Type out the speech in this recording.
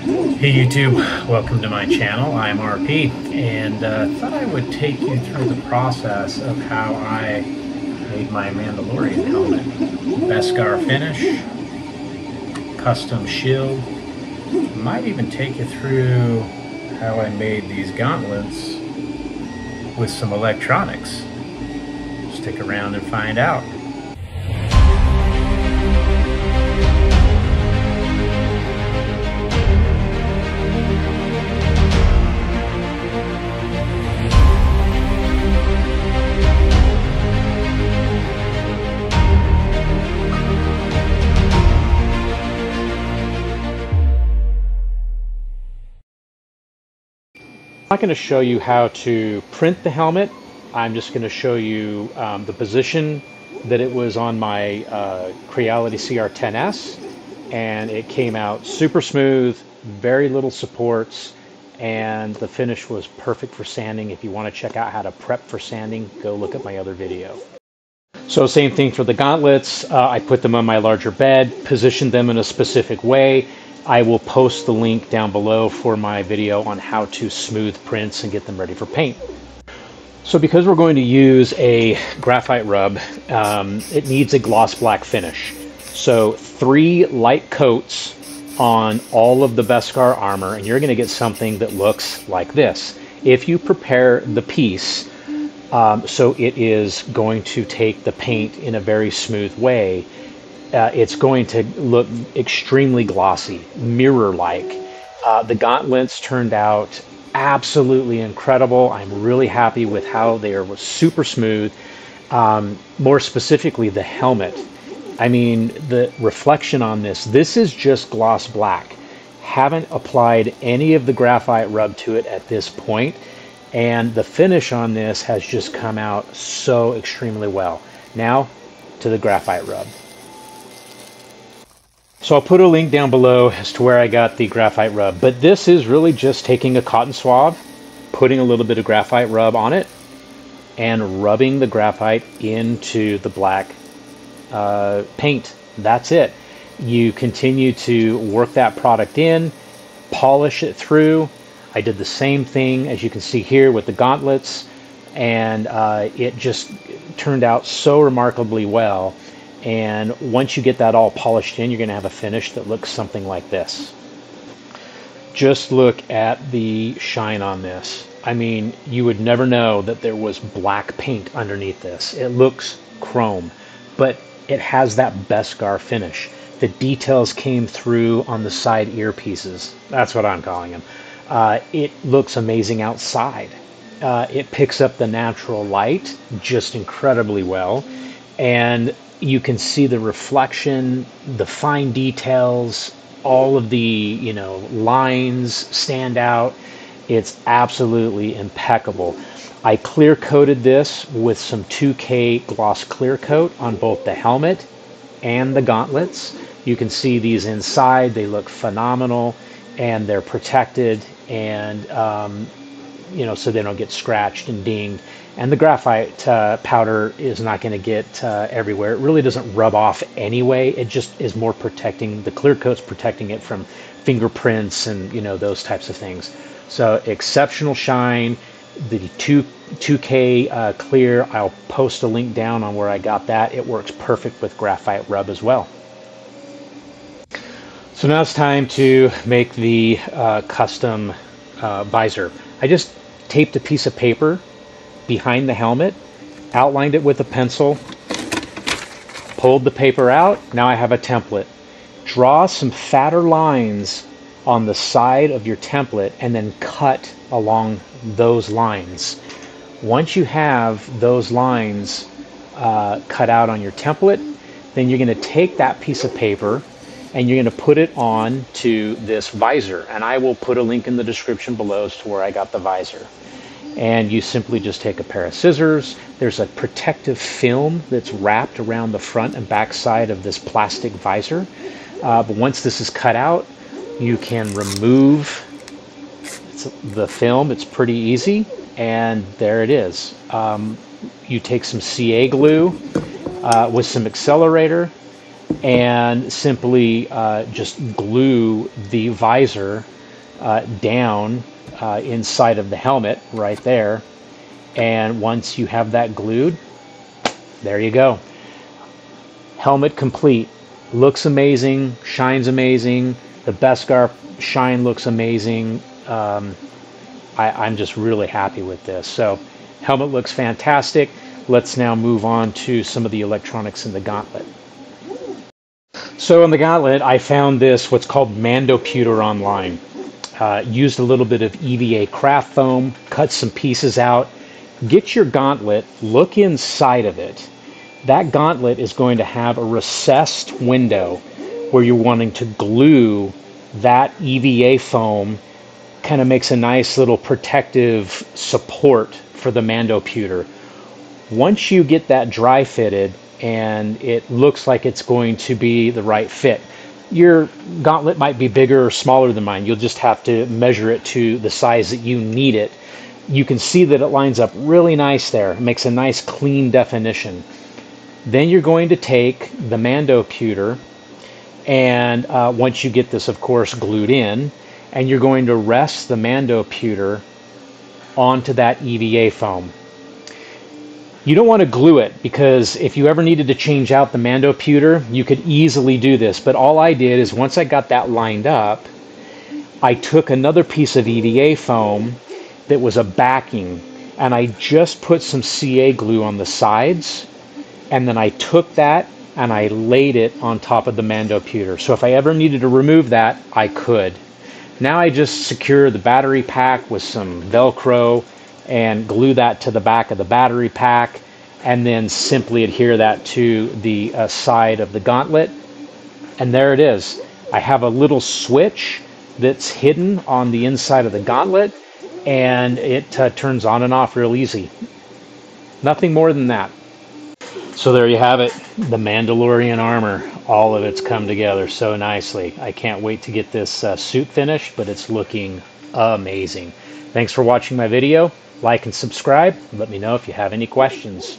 Hey YouTube, welcome to my channel. I'm RP, and thought I would take you through the process of how I made my Mandalorian helmet. Beskar finish, custom shield. Might even take you through how I made these gauntlets with some electronics. Stick around and find out. I'm not going to show you how to print the helmet. I'm just going to show you the position that it was on my Creality CR10S, and it came out super smooth, very little supports, and the finish was perfect for sanding. If you want to check out how to prep for sanding, go look at my other video. So same thing for the gauntlets. I put them on my larger bed, positioned them in a specific way. I will post the link down below for my video on how to smooth prints and get them ready for paint. So because we're going to use a graphite rub, it needs a gloss black finish. So 3 light coats on all of the Beskar armor, and you're going to get something that looks like this. If you prepare the piece so it is going to take the paint in a very smooth way, it's going to look extremely glossy, mirror-like. The gauntlets turned out absolutely incredible. I'm really happy with how they were super smooth. More specifically, the helmet. I mean, the reflection on this is just gloss black. Haven't applied any of the graphite rub to it at this point, and the finish on this has just come out so extremely well. Now, to the graphite rub. So I'll put a link down below as to where I got the graphite rub, but this is really just taking a cotton swab, putting a little bit of graphite rub on it, and rubbing the graphite into the black paint. That's it. You continue to work that product in, polish it through. I did the same thing, as you can see here, with the gauntlets, and it just turned out so remarkably well. And once you get that all polished in, you're going to have a finish that looks something like this. Just look at the shine on this. I mean, you would never know that there was black paint underneath this. It looks chrome, but it has that Beskar finish. The details came through on the side earpieces. That's what I'm calling them. It looks amazing outside. It picks up the natural light just incredibly well. And you can see the reflection, the fine details, all of the, lines stand out. It's absolutely impeccable. I clear coated this with some 2K gloss clear coat on both the helmet and the gauntlets. You can see these inside. They look phenomenal, and they're protected, and so they don't get scratched and dinged. And the graphite powder is not going to get everywhere. It really doesn't rub off anyway. It just is more protecting, the clear coat's protecting it from fingerprints and those types of things. So exceptional shine. The 2K clear, I'll post a link down on where I got that. It works perfect with graphite rub as well. So now it's time to make the custom visor. I just taped a piece of paper behind the helmet, outlined it with a pencil, pulled the paper out. Now I have a template. Draw some fatter lines on the side of your template and then cut along those lines. Once you have those lines cut out on your template, then you're going to take that piece of paper and you're going to put it on to this visor. And I will put a link in the description below as to where I got the visor. And you simply just take a pair of scissors. There's a protective film that's wrapped around the front and back side of this plastic visor. But once this is cut out, you can remove the film. It's pretty easy, and there it is. You take some CA glue with some accelerator, and simply just glue the visor down inside of the helmet right there. And once you have that glued, there you go. Helmet complete. Looks amazing, shines amazing. The Beskar shine looks amazing. I'm just really happy with this. So helmet looks fantastic. Let's now move on to some of the electronics in the gauntlet. So in the gauntlet, I found this, what's called Mandoputer online. Used a little bit of EVA craft foam, cut some pieces out. Get your gauntlet, look inside of it. That gauntlet is going to have a recessed window where you're wanting to glue that EVA foam. Kind of makes a nice little protective support for the Mandoputer. Once you get that dry fitted and it looks like it's going to be the right fit, your gauntlet might be bigger or smaller than mine. You'll just have to measure it to the size that you need it. You can see that it lines up really nice there. It makes a nice clean definition. Then you're going to take the Mandoputer, and once you get this, of course, glued in, and you're going to rest the Mandoputer onto that EVA foam. You don't want to glue it, because if you ever needed to change out the Mandoputer, you could easily do this. But all I did is once I got that lined up, I took another piece of EVA foam that was a backing, and I just put some CA glue on the sides, and then I took that and I laid it on top of the Mandoputer. So if I ever needed to remove that, I could. Now I just secure the battery pack with some Velcro and glue that to the back of the battery pack, and then simply adhere that to the side of the gauntlet. And there it is. I have a little switch that's hidden on the inside of the gauntlet, and it turns on and off real easy. Nothing more than that. So there you have it, the Mandalorian armor. All of it's come together so nicely. I can't wait to get this suit finished, but it's looking amazing. Thanks for watching my video. Like and subscribe. Let me know if you have any questions.